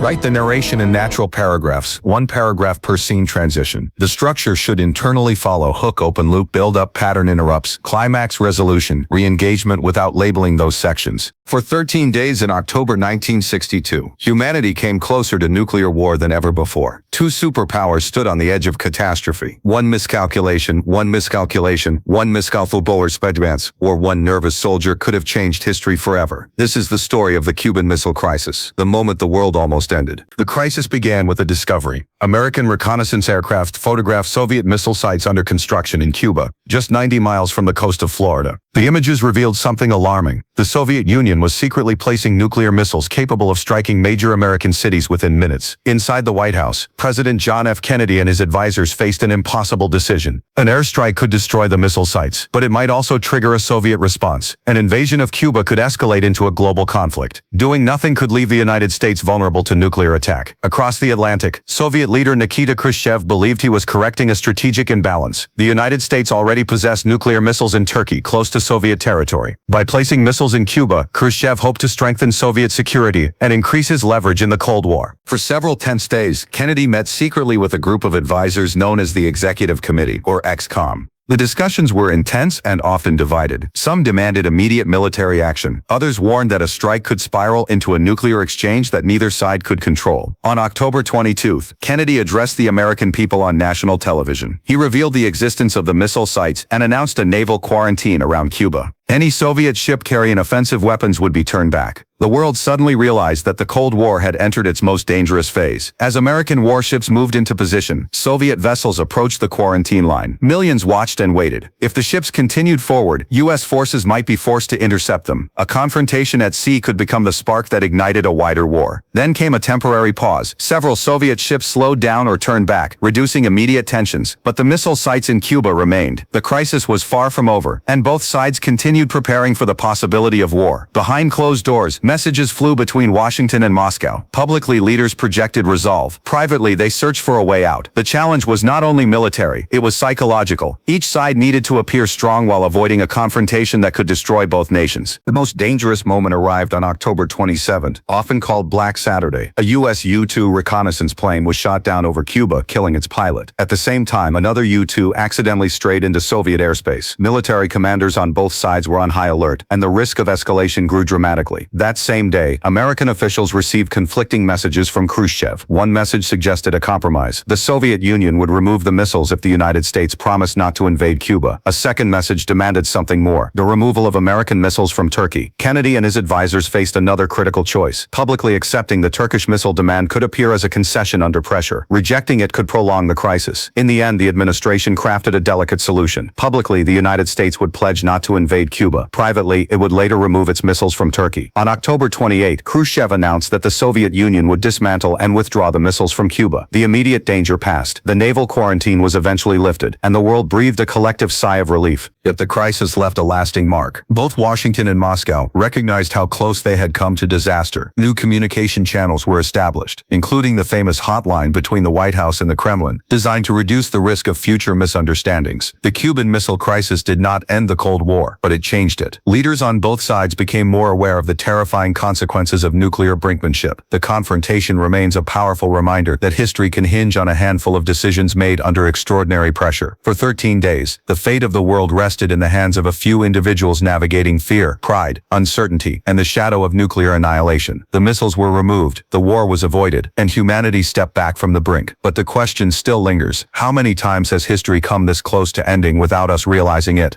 Write the narration in natural paragraphs, one paragraph per scene transition. The structure should internally follow hook, open loop, build-up, pattern, interrupts, climax, resolution, re-engagement without labeling those sections. For 13 days in October 1962, humanity came closer to nuclear war than ever before. Two superpowers stood on the edge of catastrophe. One miscalculation, one miscalculation, one miscalculation, or one nervous soldier could have changed history forever. This is the story of the Cuban Missile Crisis, the moment the world almost ended. The crisis began with a discovery. American reconnaissance aircraft photographed Soviet missile sites under construction in Cuba, just 90 miles from the coast of Florida. The images revealed something alarming. The Soviet Union was secretly placing nuclear missiles capable of striking major American cities within minutes. Inside the White House, President John F. Kennedy and his advisors faced an impossible decision. An airstrike could destroy the missile sites, but it might also trigger a Soviet response. An invasion of Cuba could escalate into a global conflict. Doing nothing could leave the United States vulnerable to nuclear attack. Across the Atlantic, Soviet leader Nikita Khrushchev believed he was correcting a strategic imbalance. The United States already possessed nuclear missiles in Turkey, close to Soviet territory. By placing missiles in Cuba, Khrushchev hoped to strengthen Soviet security and increase his leverage in the Cold War. For several tense days, Kennedy met secretly with a group of advisors known as the Executive Committee, or XCOM. The discussions were intense and often divided. Some demanded immediate military action. Others warned that a strike could spiral into a nuclear exchange that neither side could control. On October 22nd, Kennedy addressed the American people on national television. He revealed the existence of the missile sites and announced a naval quarantine around Cuba. Any Soviet ship carrying offensive weapons would be turned back. The world suddenly realized that the Cold War had entered its most dangerous phase. As American warships moved into position, Soviet vessels approached the quarantine line. Millions watched and waited. If the ships continued forward, U.S. forces might be forced to intercept them. A confrontation at sea could become the spark that ignited a wider war. Then came a temporary pause. Several Soviet ships slowed down or turned back, reducing immediate tensions. But the missile sites in Cuba remained. The crisis was far from over, and both sides continued preparing for the possibility of war. Behind closed doors, messages flew between Washington and Moscow. Publicly, leaders projected resolve. Privately, they searched for a way out. The challenge was not only military, it was psychological. Each side needed to appear strong while avoiding a confrontation that could destroy both nations. The most dangerous moment arrived on October 27th, often called Black Saturday. A U.S. U-2 reconnaissance plane was shot down over Cuba, killing its pilot. At the same time, another U-2 accidentally strayed into Soviet airspace. Military commanders on both sides were on high alert, and the risk of escalation grew dramatically. That same day, American officials received conflicting messages from Khrushchev. One message suggested a compromise. The Soviet Union would remove the missiles if the United States promised not to invade Cuba. A second message demanded something more: the removal of American missiles from Turkey. Kennedy and his advisors faced another critical choice. Publicly accepting the Turkish missile demand could appear as a concession under pressure. Rejecting it could prolong the crisis. In the end, the administration crafted a delicate solution. Publicly, the United States would pledge not to invade Cuba. Privately, it would later remove its missiles from Turkey. On October 28, Khrushchev announced that the Soviet Union would dismantle and withdraw the missiles from Cuba. The immediate danger passed. The naval quarantine was eventually lifted, and the world breathed a collective sigh of relief. Yet the crisis left a lasting mark. Both Washington and Moscow recognized how close they had come to disaster. New communication channels were established, including the famous hotline between the White House and the Kremlin, designed to reduce the risk of future misunderstandings. The Cuban Missile Crisis did not end the Cold War, but it changed it. Leaders on both sides became more aware of the terrifying consequences of nuclear brinkmanship. The confrontation remains a powerful reminder that history can hinge on a handful of decisions made under extraordinary pressure. For 13 days, the fate of the world rested in the hands of a few individuals navigating fear, pride, uncertainty, and the shadow of nuclear annihilation. The missiles were removed, the war was avoided, and humanity stepped back from the brink. But the question still lingers: how many times has history come this close to ending without us realizing it?